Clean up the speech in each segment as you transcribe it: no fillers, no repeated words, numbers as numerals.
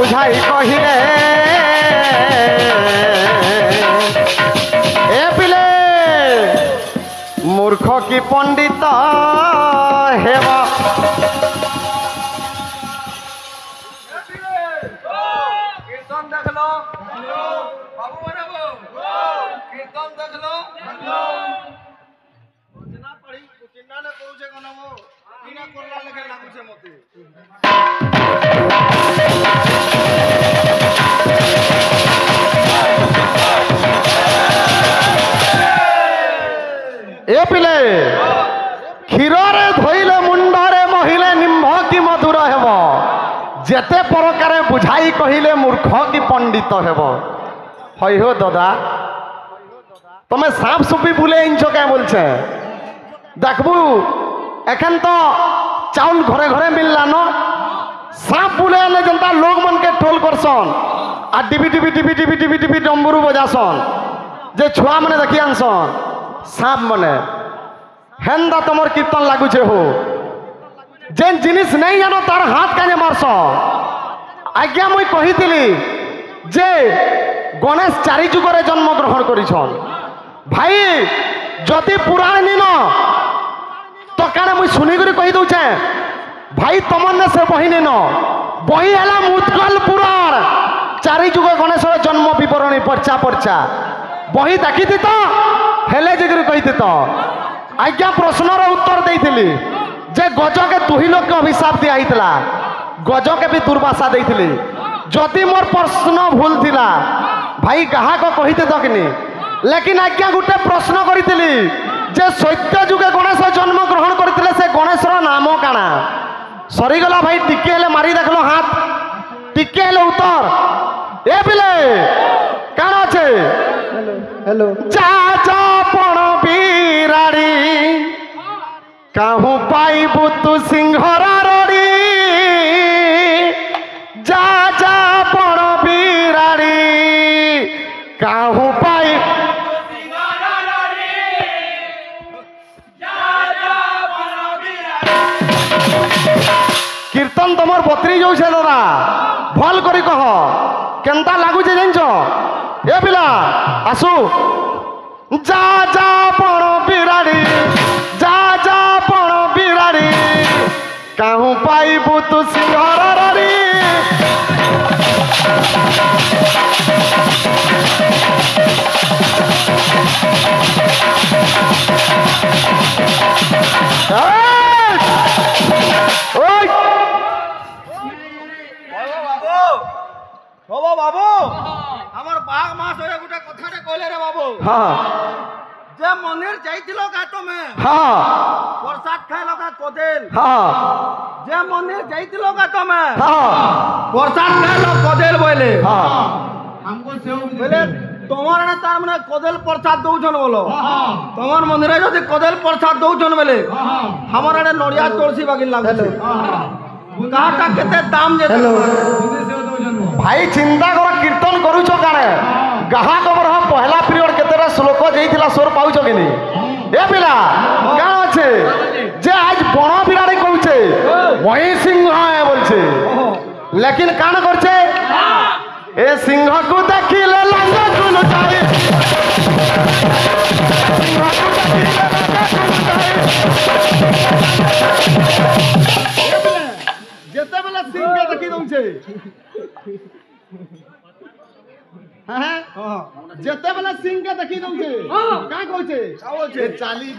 बुझाई कहिले ए पिले मूर्ख की पंडित हेवा कीर्तन देखलो बाबू बनाबो कीर्तन देखलो चिन्ना पड़ी चिन्ना ने कहूछे कोनमो बिना करला लेखे लागुछे मते ए पिले क्षीर धोइले मुंडरे महिले निम्भ की मधुर हेब जेते प्रकार बुझाई कहिले मूर्ख की पंडित हेब हई हो दादा तुम्हें साफ सुपी बुले इंच क्या बोलছে देखबू एखन तो चाउल घरे घरे मिलला न साफ बुले आने जनता लोग मन के टोल करसन आ टिपी टिपी टिपी टिपी टिपी टिपी डम्बरू बजासन जे छुआ मने देखी आनसन साप मने हेंदा तमर कीर्तन लागुचे हो जेन जिनिस नहीं जानो तार हाथ काजे मारस आज्ञा मुई कहितिली जे गणेश चारि जुगरे जन्म ग्रहण करिछन भाई जदि पुराण निन तो काने मुई सुनी करी कहि दउछे भाई तमने से बही निन बही हला मुत्कल पुराण चारि जुग गणेशर जन्म विवरणी पर्चा पर्चा बही देखी तो हेले जिगरी कही तो आज्ञा प्रश्नर उत्तर देइथिली जे गज के दुही लोक के अभिशाप दिया हितला गज के भी दुर्वासा देइथिली जदि मोर प्रश्न भूल थिला भाई गाहा को कहिते तो किनी लेकिन आज्ञा गुटे प्रश्न करिथिली जे सत्य जुगे गणेश जन्म ग्रहण करथिले से गणेशर नाम काना सरी गला भाई टिके हेले मारी देखलो हाथ टिके हेले उत्तर ए बिले काना আছে हेलो जा जा पण बिराड़ी काहू पाइबू तू सिंहर रड़ी जा जा पण बिराड़ी काहू पाई कीर्तन तमर बतरी जाऊ दादा भल करी कह केनता लागुचे जानछ ए पिला आसु जा जा पण बिराड़ी जा जा पण बिराड़ी काहू पाइबू तू सिंहर रड़ी बाबू बाबू हमर बाग मास होय गुटे कथाटे कहले रे बाबू हाँ जे मंदिर जाइतिलो का तमे हाँ प्रसाद खाइलो का कोदेल हाँ जे मंदिर जाइतिलो का तमे हाँ प्रसाद खाइलो कोदेल बोले हाँ हमको सेव बोले তোমার না তার মানে কোদেল প্রসাদ দউছন বলো তোমার মন্দিরে যদি কোদেল প্রসাদ দউছন বলে আমার আড়ে নড়িয়া তুলসী বাগিন লাগছে কাটা কেতে দাম যে भाई चिंता कर कीर्तन करूछ काने गाहा खबर हम पहला पीरियड केतेरा श्लोक जेइथिला सोर पाउछ कि नहीं ए पिला का আছে जे आज बण बिराड़ी कहूछे वही सिंह है बोलछे लेकिन कान करछे ए सिंह को देखिले लंग कुल जाए जेते बेला सिंह के देखि दउछे जेते बेला सिंह के देखी दउछे का कहछे चाली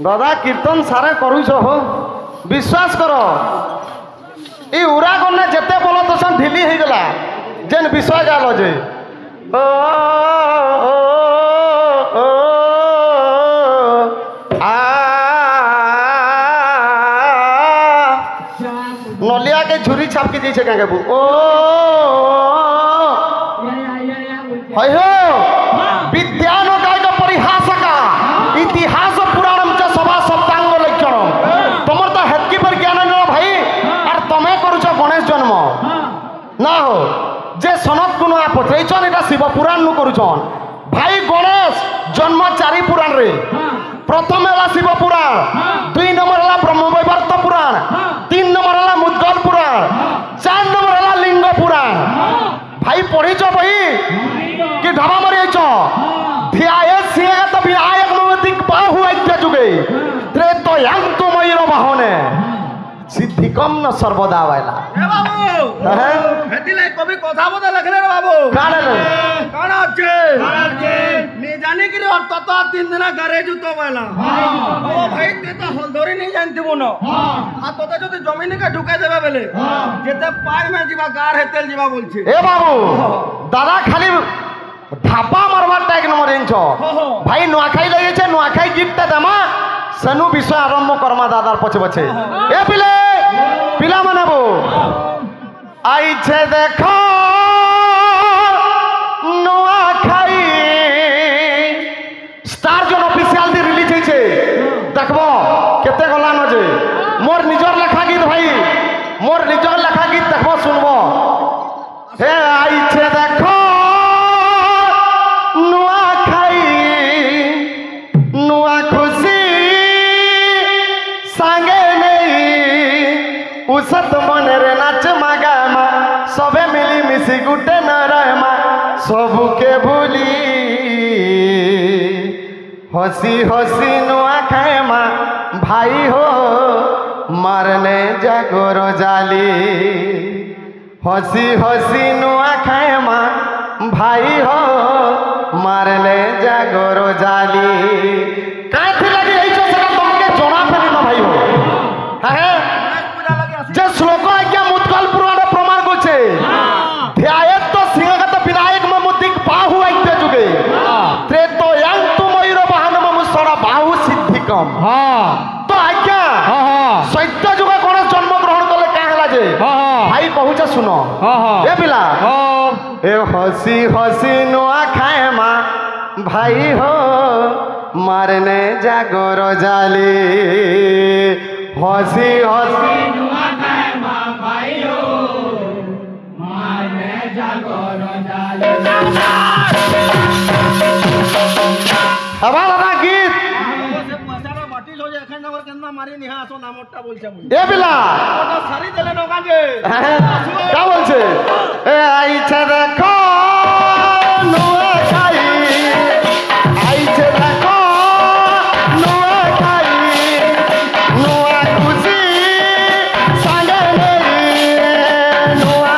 দাদা কীর্তন সারে করুছ হো বিশ্বাস কর এই উড়া গনে যেতে বলো তো সব ঢিলি হয়ে গলা যেন বিষয় গেল যে ও ও, ও, আ নলিয়া के झुरी छाप के दिए क्या बू ओ হয় हो विद्यान काय का परिहास का इतिहास पुराणम च सभा सप्तांग लक्षण तुमर तो हेतकी पर ज्ञान न भाई और तमे करूछ गणेश जन्म ना हो जे सनत कुनो पचैछन एटा शिव पुराण नु करूछन भाई गणेश जन्म 4 पुराण रे प्रथम है शिव पुराण 2 नंबर है ब्रह्मवैवर्त पुराण 3 नंबर है मुद्गल पुराण 4 नंबर है लिंग पुराण भाई पढ़ीच भाई कि ढाबा मरी ध्याय सिंह तो विनायक ममतिक बाहु ऐत्य जुगे त्रेतयांतु मयूर बाहने सिद्धिकम न सर्वदा वाला ए बाबू हेतिले कभी कथा बता लखले रे बाबू काना अच्छे नी जाने कि और तत 3 दिन घरे जुतो वाला ओ भाई ते तो हलधरी नहीं जानती बोनो आ तोते जदी जमीन के ढुकाई देबे बेले जेते पाई में जीवा गार हेतेल जीवा बोलछे ए बाबू दादा खाली धापा मारवा टैग नंबर इंच भाई नुआखाई लगे छे नुआखाई गिफ्ट देमा सनु विषय आरंभ करमा दादार पछे पछे ए पिले पिला मानबो आई छे देखो नुआखाई स्टार जोन ऑफिशियल दी रिलीज होइछे देखबो केते गला न जे मोर निजर लेखा गीत भाई मोर निजर लेखा गीत देखबो सुनबो हे आई छे देखो नुआखाई नुआ खुशी सांगे नहीं उसत मन रे नाच मागामा सबे मिली मिसी गुटे न रहमा सबू के भूली हसी हसी नुआ खाए मा भाई हो मारने जागोर जाली हसी हसी नुआ खाए मा भाई हो मारने जागोर जाली काहे लगी এই সেটা তোমাকে জনা ফেলি না ভাই হ্যাঁ যে শ্লোক আজ্ঞা মুদ্গল পুরাণে প্রমাণ করছে ধ্যায়েত তো সিংহগত বিনায়ক মমুদিক বাহু আইতে যুগে ত্রেতয়ান্তু ময়ূর বাহন মমুসরা বাহু সিদ্ধিকম তো আজ্ঞা সত্য যুগে গণেশ জন্ম গ্রহণ করলে কা হলা যে ভাই কহুছে শুনো এ পিলা ए हसी हसी नुआ खाए माँ भाई हो मारने जागोर जाली हसी हसी नुआ खाए माँ भाई हो मारने जागोर जाली हमारा गीत मारी निहा আসো নামটা বলছে এ বিলা ওটা সারি দিলে নগা যে কা বলছে এ আইছে দেখো নুয়া খাই আইছে দেখো নুয়া খাই নুয়া খুশি সাঙ্গে নেই নুয়া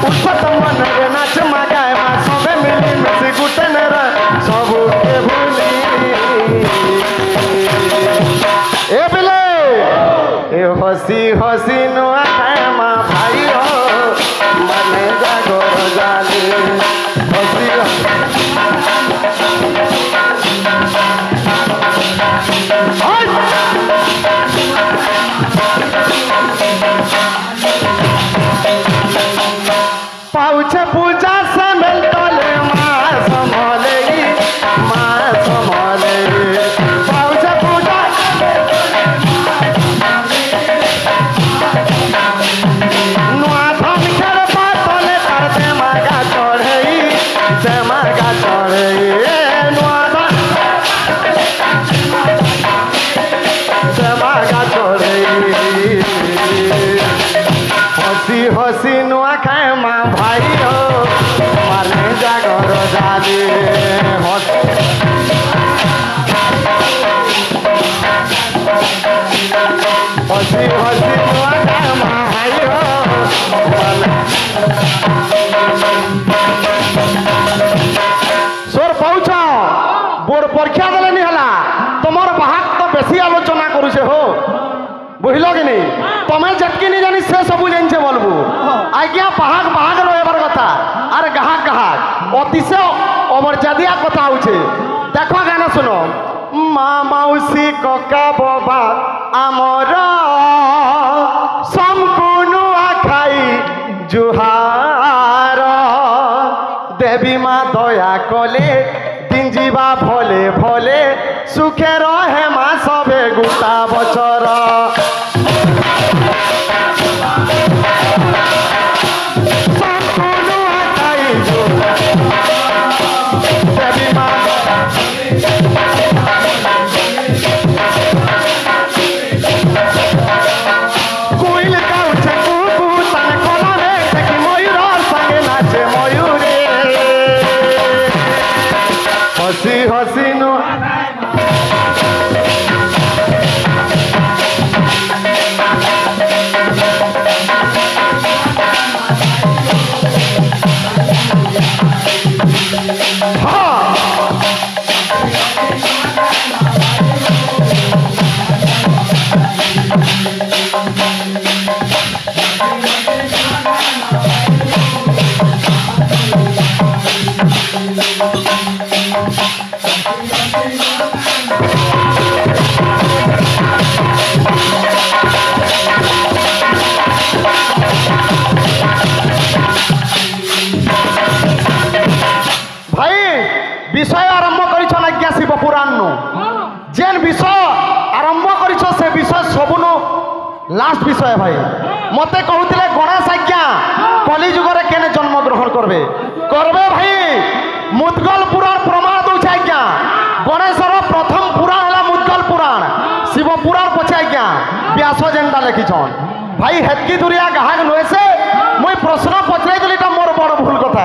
উৎপত মন রে নাচ মাগায় মা সবে মিলি মিশি গুটে নেরা সবুকে ভুলি ए बिले ए हसी हसी नुआ खाए माँ भाई हो मने जागोर जाली हसी पाउछे पूजा से मिल तोले माँ संभाले पाउछे पूजा नुआ धन खेर पातले करते मागा चढ़ई से मागा चढ़ई नुआ धन से मागा चढ़ई हसी हसी नुआ खाए माँ भाई हो मारने जागर जाली हसी हसी नुआ खाए माँ भाई हो सोर पहुँचा তুমি যেতকি নি জানি সে সবু জানছে বলবো আজ্ঞা বাহাক বাহাক রহবার কথা আর গাহাক গাহাক অতিশয় অমর্যাদিয়া কথা হচ্ছে দেখো গানা শুনো মা মাউসী ককা বাবা আমার সম্পূর্ণ খাই জুহার দেবী মা দয়া কলে দিন যা ভলে ভলে সুখে রহে মা সবে গোটা বছর হসি হসি নো বিষয় আরম্ভ করিছ আজ্ঞা শিব পুরাণ যেন বিষয় আরম্ভ করিছ সে বিষয় সবুন লাস্ট বিষয় ভাই মতে কহুলে গণেশ আজ্ঞা কলিযুগরে কেনে জন্মগ্রহণ করবে করবে ভাই মুদগল পুরাণ প্রমাণ দৌছে আজ্ঞা গণেশর প্রথম পুরাণ হল মুদগল পুরাণ শিব পুরাণ পছে আজ্ঞা ব্যাস যেনটা লিখিছন ভাই হেতকি দুরিয়া গাহাক নয়েছে মুই প্রশ্ন পচাই দেলি এটা মোর বড় ভুল কথা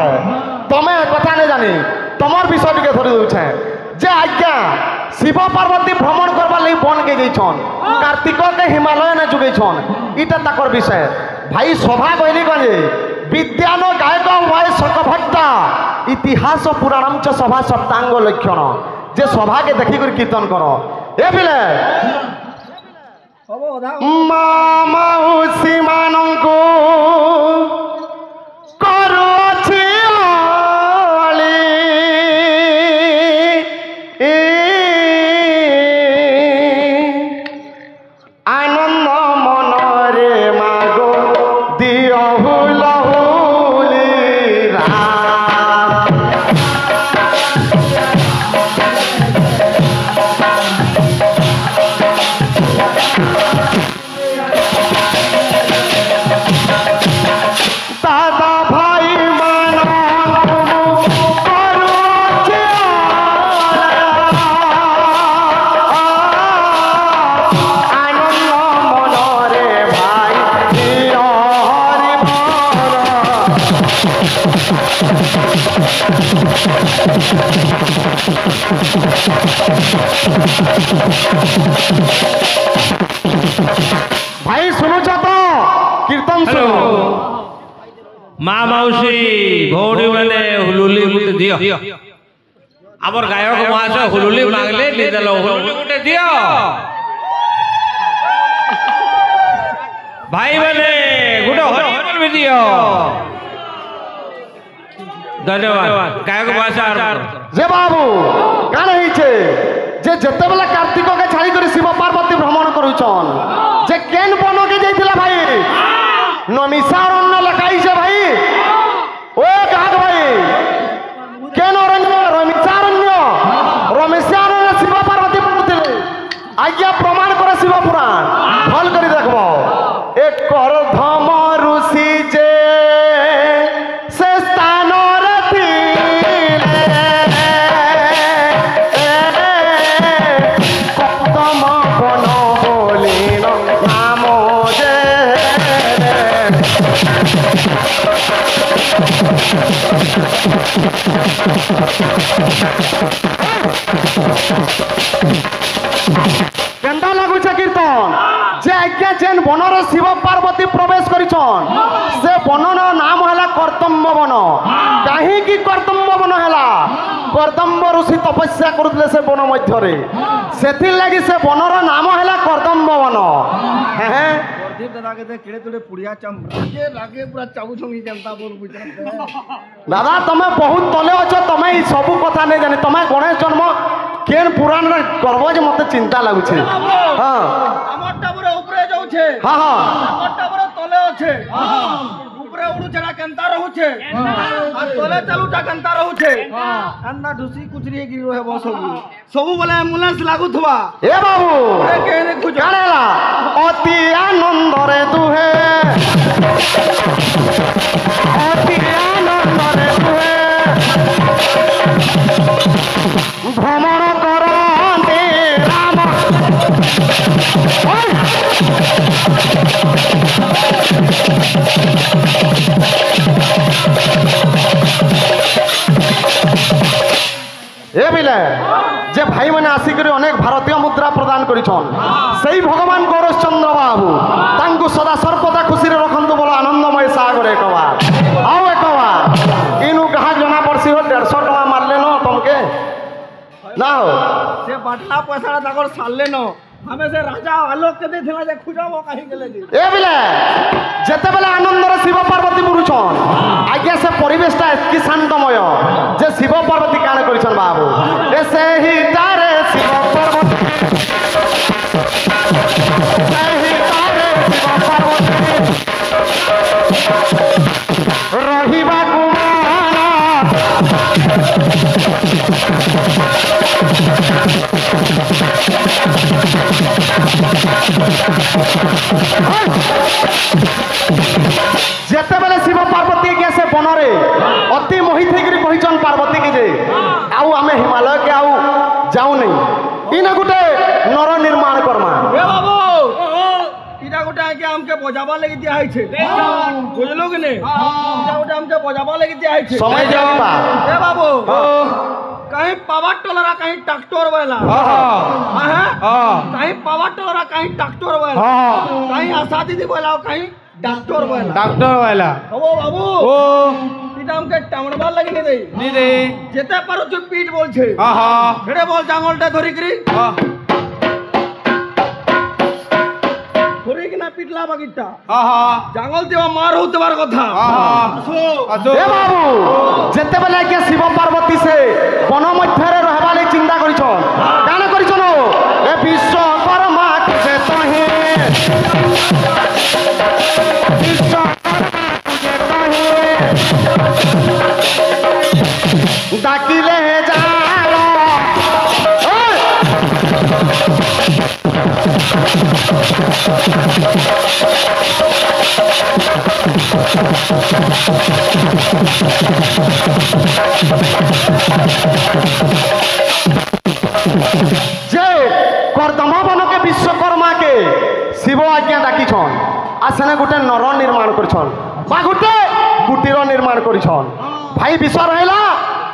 তুমি কথা নে জানি তোমার বিষয়টিকে ধরে দেছে যে আজ্ঞা শিব পার্বতী ভ্রমণ করবার লাগি বনকে যাইছন কার্তিককে হিমালয়নে যুগাইছন এটা তাকর বিষয় ভাই সভা কইলি গঞ্জে বিদ্যান গায়ক ভাই শকভট্টা ইতিহাস পুরাণম চ সভা সপ্তাঙ্গ লক্ষণ যে সভাকে দেখি করে কীর্তন কর এ বিলে মাউসী মানঙ্কু করুছি আনন্দ মনরে মাগো দিও হুল হুলি দাদা ভাই ভাই শুনুছ তো কীর্তন শুনো মা মাউসী ভৌড়ী মানে হুলুলি গুটে দিও আমার গায়ক মহাশ হুলুলি মাগলে নিদেল হুলুলি গুটে দিও ভাই মানে গুটে হরিবল বি দিও ধন্যবাদ গায়ক মহাশ যে বাবু কাণ হইছে যে যেতেবেলে কার্তিককে ছাড়ি করে শিব পার্বতী ভ্রমণ করুছন যে কেন বনকে যাইছিলা ভাই নমিষারণ্য লেখাইছে ভাই ও কাক ভাই কেন অরণ্য রমিষারণ্য রমেশারণ্য শিব পার্বতী পড়ুଥିଲେ আজ্ঞা প্রমাণ করে শিব পুরাণ ভাল করে দেখব এক করধম ঋষি যে সে স্থানরে ଥିଲେ কদম বন বলিন নাম যে কেন্দা লাগুছে কীর্তন যে আজ্ঞা যেন বনরে শিব পার্বতী প্রবেশ করিছন সে বনর নাম হেলা কর্তম্য বন কাহিকি কর্তম্য বন হেলা কর্দম্ব ঋষি তপস্যা করুলে সে বন মধ্যরে সেথির লাগি সে বনর নাম হেলা কর্দম্ব বন হ্যাঁ प्रदीप दादा के केड़े तोड़े पुड़िया चम रागे रागे पूरा चाबू छंगी जनता बोल बुझते दादा तमे बहुत तले अछ तमे ई सब कथा नहीं जाने तमे गणेश जन्म केन पुराण रे करबो जे मते चिंता लागु छे हां हमर टाबरे ऊपरे जाउ छे हां हां हमर टाबरे तले अछे ऊपरे उडु छना केनता रहू छे आ तले चालूटा केनता रहू छे अंदा ढुसी कुचरी गिर रहे बस सब बोले एम्बुलेंस लागु थवा ए बाबू ए केने खुज कानेला अति आनंद रे दुहे अति आनंद रे दुहे भ्रमण करते राम ए बिले जे भाई मैंने आसिक अनेक भारतीय मुद्रा प्रदान करिछन सेई भगवान गौरचंद्र बाबू तांकु सदा सर्वदा खुशी रे रखंतु बोलो आनंदमय सागर एक बार आओ एक बार इनु कहा जना पड़सी हो 150 टका मारले न तुमके ना हो से बाटला पैसा ताकर सालले न हमें से राजा आलोक के देथिला जे खुजाबो काहे गेले जी ए बिले जेते बेले आनंद रे शिव पार्वती बुरुछन आज्ञा से परिवेशटा एतकी शांतमय जे शिव पार्वती काने करिछन बाबू ए से ही तारे शिव पार्वती से ही तारे शिव पार्वती रहिबा कुमार जेते बेले शिव पार्वती के से बनरे अति मोहित होकर कहिछन पार्वती के जे आउ आमे हिमालय के आउ जाऊ नहीं इने गुटे नर निर्माण करमा ए बाबू इटा गोटा के हमके बजाबा लगी दिया है छे बुझलो कि नहीं इटा गोटा हमके बजाबा लगी दिया है छे समय जाबा ए बाबू कहीं पावर टोलरा कहीं ट्रैक्टर वाला कहीं पावर टोलरा कहीं ट्रैक्टर वाला कहीं आशा दीदी वाला कहीं डॉक्टर वाला ओ बाबू ओ इटा हमके टामड़बा लगी नहीं दे जेते पारो जो पीठ बोल छे हेडे बोल जांगलटा धरी करी धरी किना पिटला बागिटा जांगल देवा मार होतबार कथा ए बाबू जेते बेले के शिव पार्वती से वन मध्य रे रहबा ले चिंता करिछन काने करिछन ए विश्वकर्मा के तहे डाकिले जालो जे कर्दमा बन के विश्वकर्मा के शिव आज्ञा डाकिछन आ सेने गुटे नर निर्माण करिछन बा गुटे कुटीर निर्माण करिछन भाई विश्व रहला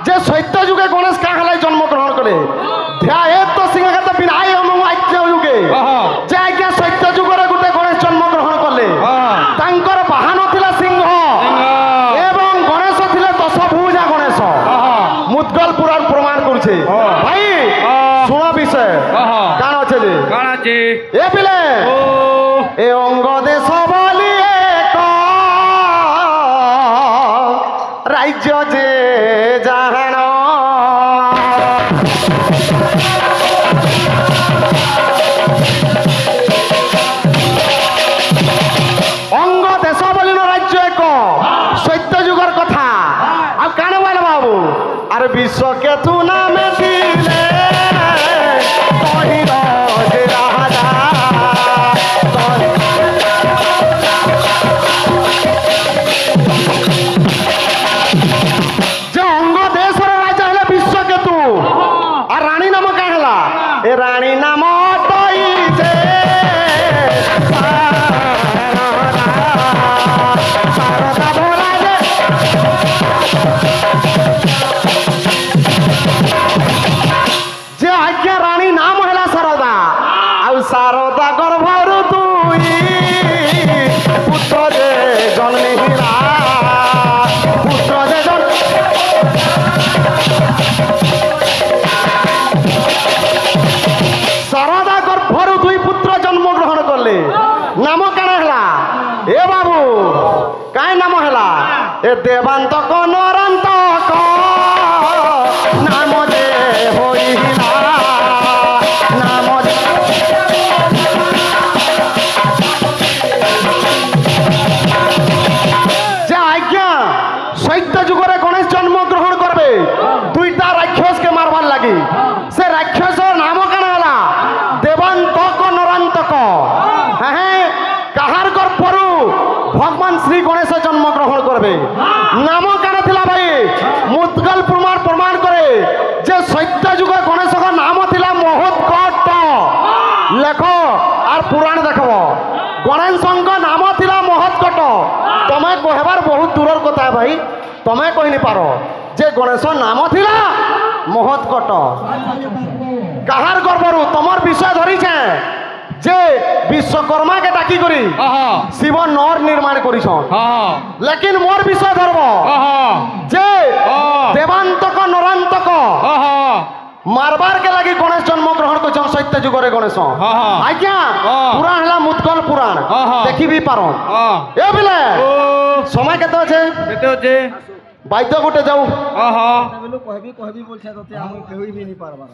जे सत्य जुगे गणेश का हलाई जन्म ग्रहण करे ध्यायेत तो सिंहगत विनाय हम आज्ञा जुगे जे आज्ञा सत्य जुगरे गुटे गणेश जन्म ग्रहण करले तांकर बाहन थिला सिंह एवं गणेश थिले दशभुजा गणेश मुद्गल पुराण प्रमाण करछे भाई सुनो विषय काण আছে যে काण আছে ए पिले ए अंग देश बलि एक राज्य जे जाहन अंग देश बलिन राज्य एक सत्य जुगर कथा आ काण बोल बाबू अरे विश्व के तू नाम दिले कहिरो जे राजा जे अंग देश राजा हेले विश्व के तू आ रानी नाम का हेला ए रानी नाम तई जे सारदा भोला जे जे आज्ञा रानी नाम हेला शारदा आउ शारदा गर्भरु तुई पुत्र जे जन्मे हिरा पुत्र जे शारदा गर्भरु दुई पुत्र जन्म ग्रहण करले नाम काण हेला এ দেবান্তক নরান্তক নাম যে হইলা নাম যে আজ্ঞা সৈত্য যুগরে গণেশ জন্মগ্রহণ করবে দুইটা রাক্ষসকে মারবার লাগি সে রাক্ষসর নাম কেন হলা দেবান্তক নরান্তক হ্যাঁ কাহার ঘর পরু ভগবান শ্রী গণেশ জন্মগ্রহণ করবে নাম কেন লা ভাই মুদগল প্রমাণ করে যে সৈত্য যুগে গণেশর নাম লা মহোৎকট লেখ আর পুরাণ দেখব গণেশঙ্ক নাম লা মহৎকট তুমি কহবার বহুত দূরের কথা ভাই তুমি কহিনি পার যে গণেশর নাম লা মহৎকট কাহার গর্বরু তোমার বিষয় ধরিছে যে বিশ্বকর্মাকে ডাকি করি শিব নর নির্মাণ করিছন লেকিন মোর বিষয় ধরব যে দেবান্তক নরান্তক মারবার কে লাগি গণেশ জন্মগ্রহণ করছেন সত্য যুগরে গণেশ আজ্ঞা পুরাণ হলা মুৎকল পুরাণ দেখিবি পারন এ বিলে সময় কেতে আছে বাইদ্য গোটে যাও কহবি কহবি বলছে তোতে আমি কেউই বি নি পারবার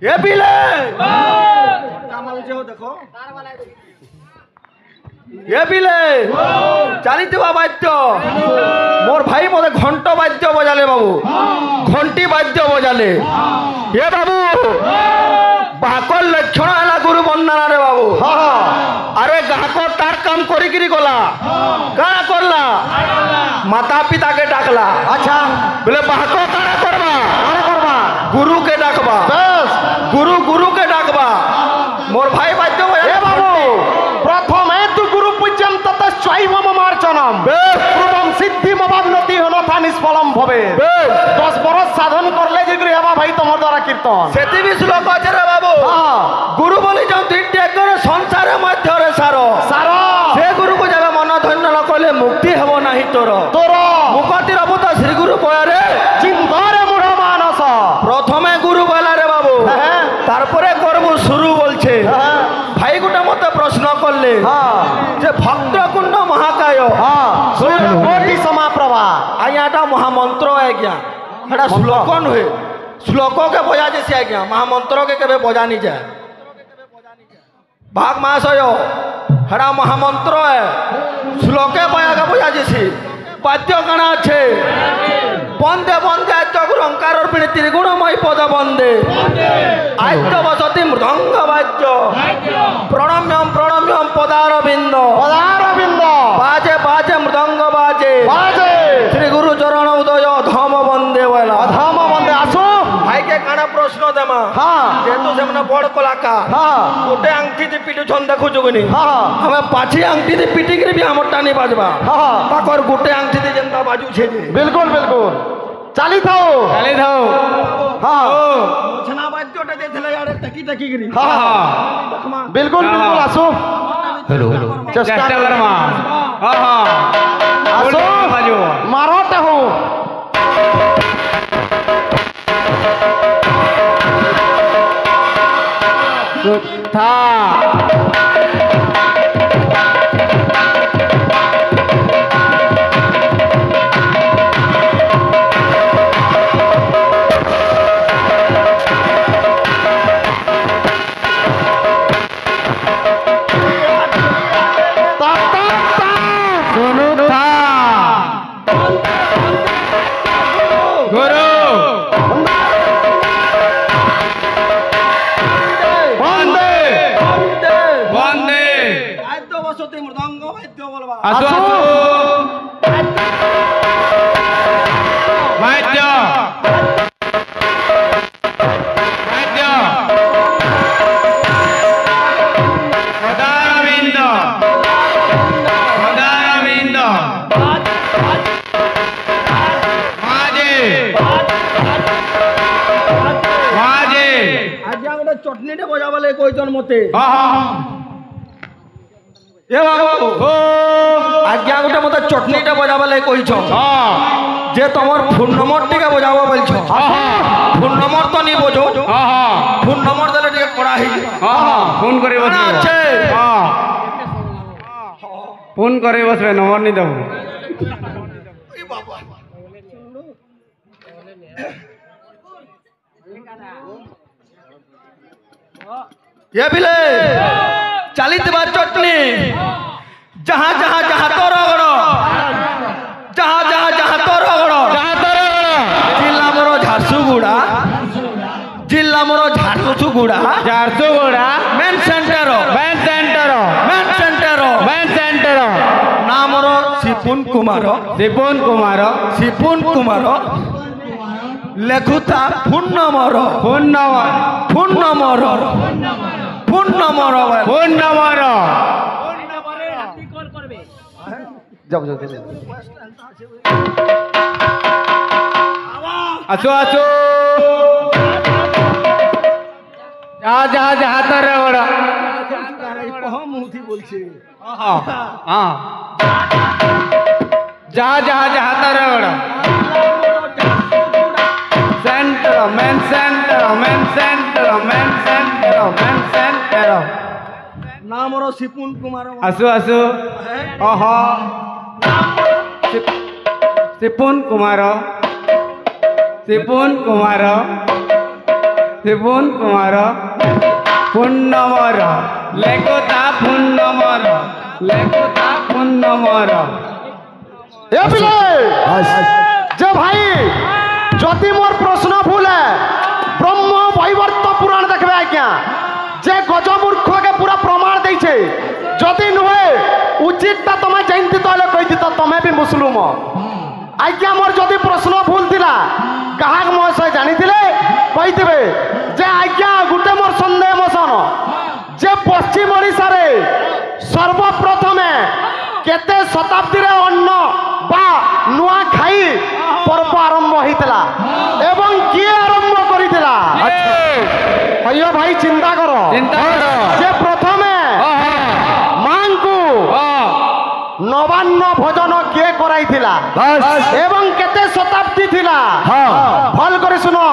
এ বিলে কাম হইছে দেখো এ বিলে জানিথিবা বাদ্য মোর ভাই মতে ঘণ্ট বাদ্য বজালে বাবু ঘণ্টি বাদ্য বজালে এ বাবু বাকর লক্ষণ হলা গুরু বন্দনা রে বাবু আরে গাহক তার কাম করিকিরি গলা কারা করলা মাতা পিতাকে ডাকলা আচ্ছা বলে বাহক কারা করবা গুরুকে ডাকবা বেশ গুরুকে ডাকবা মোর ভাই বাদ্য এ বাবু প্রথমে তু গুরু পূজ্যম ততশ্চৈব মমার্চনম পূর্বম সিদ্ধি মবাবনতি হনথা নিষ্ফলম ভবে 10 বরস সাধন করলে যেগুলি হবা ভাই তোমার দ্বারা কীর্তন সেটি বি শ্লোক আছে রে বাবু গুরু বলি যাও তিনটি একরে সংসারে মধ্যরে সার সার সে গুরুকে যাবে মন ধন্য ন কলে মুক্তি হব নাহি তোর তোর মুখতির অবতা শ্রী গুরু কয়ারে চিন্তরে মূঢ় মানস প্রথমে গুরু বলা রে বাবু তারপরে করব শুরু বলছে ভাই গোটা মতে প্রশ্ন করলে যে ভক্ত কুণ্ড মহাকায় কোটি সমাপ্রভা আজ্ঞাটা মহামন্ত্র আজ্ঞা এটা শ্লোক নুহে শ্লোককে বজা যেছি আজ্ঞা মহামন্ত্রকে কেবে বজা নি যায় ভাগ মহাশয় হেটা মহামন্ত্র শ্লোকে বয়াকে বজা যেছি বাদ্য কাଣା আছে বন্দে বন্দে আদ্য গুরু অঙ্কারর পিণে ত্রিগুণময় পদ বন্দে আদ্য বসতি মৃদঙ্গ বাদ্য প্রণম্যম প্রণম্যম পদারবিন্দ বাজে বাজে মৃদঙ্গ বাজে শ্রী গুরু চরণ উদয় ধম বন্দে বলা ধম বন্দে আসো ভাইকে কাଣା প্রশ্ন দেমা যেহেতু সেমনে বড় কলাকার গোটে আংটি দি পিটুছন দেখুছু কিনি আমি পাছি আংটি দি পিটিকি বি আমার টানি বাজবা তাকর গোটে আংটি দি যেনতা বাজুছে যে বিলকুল বিলকুল চালি থাও মোছনা বাদ্যটা যেথলে আরে টাকি টাকি গরি বিলকুল বিলকুল আসো চেষ্টা করমা আসো মারোতে হো থা আসো আসো বাদ্য বাদ্য পদারবিন্দ পদারবিন্দ মাঝে মাঝে আজ গোটে চটনিটে বজাবলে কইছন মতে এ বাবু আজ্ঞা গোটে মতো চটনিটা বজাবা লাগে কইছ যে তোমার ফোন নম্বর টিকে বজাব বলছ ফোন নম্বর তো নি বোঝো ফোন নম্বর দিলে টিকে কড়া হই ফোন করে বসবে আছে ফোন করে বসবে নম্বর নি দেব এই বাবা ये बिले चालीत बार चटनी जहाँ जहाँ जहाँ तो रगड़ो जहाँ जहाँ जहाँ तो रगड़ो जिला मोरो झारसुगुड़ा जिला मोरो झारसुगुड़ा मेन सेंटर नाम मोरो सिपुन कुमार लेखुता फोन नंबर যাও আসো যা তোর ওড়া মুথি বলছে যা তোর ওড়া মেন সেন্টার नाम मोरो सिपुन कुमार আসো सिपुन कुमार फोन नंबर लेखुता फोन नंबर ए पिले जे भाई जदि मोर प्रश्न भूल है ब्रह्म वैवर्त पुराण देखबे आज्ञा जे गजमूर्ख के पूरा प्रमाण देछे जदि नुहे उचितटा तमे जानती तले कहि तो तमे भी मुस्लिम आज्ञा मोर जदि प्रश्न भूल थिला काहाक मोसे जानिथिले कहिथिबे जे आज्ञा गुटे मोर संदेह मोसन जे पश्चिम ओडिसा रे सर्वप्रथमे केते शताब्दी रे अन्न बा नुआ खाई पर्व आरंभ होइतला एवं किए आरंभ करितला अयो भाई चिंता करो जे प्रथमे मांकु नवान्न भोजन किए कराइथिला एवं केते शताब्दी थिला भल करे सुनो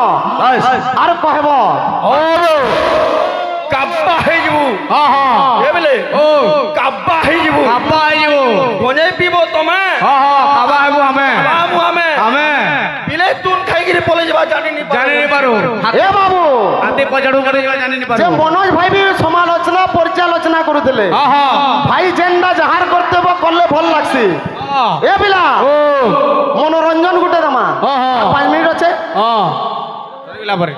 आर कहबो काब्बा हे जबु ए बेले काब्बा हे जबु कोने पीबो तमे खाबा हेबो हमें पिले तुन खाई गिरे पले जबा जानि नि पारो ए बाबू आते पजड़ू करे जानि नि पारो जे मनोज भाई भी समालोचना पर्यालोचना करूथिले भाई जेंडा जहार कर्तव्य करले भल लागसी ए बिला मनोरंजन गुटे दमा 5 मिनिट আছে সরিলা পরে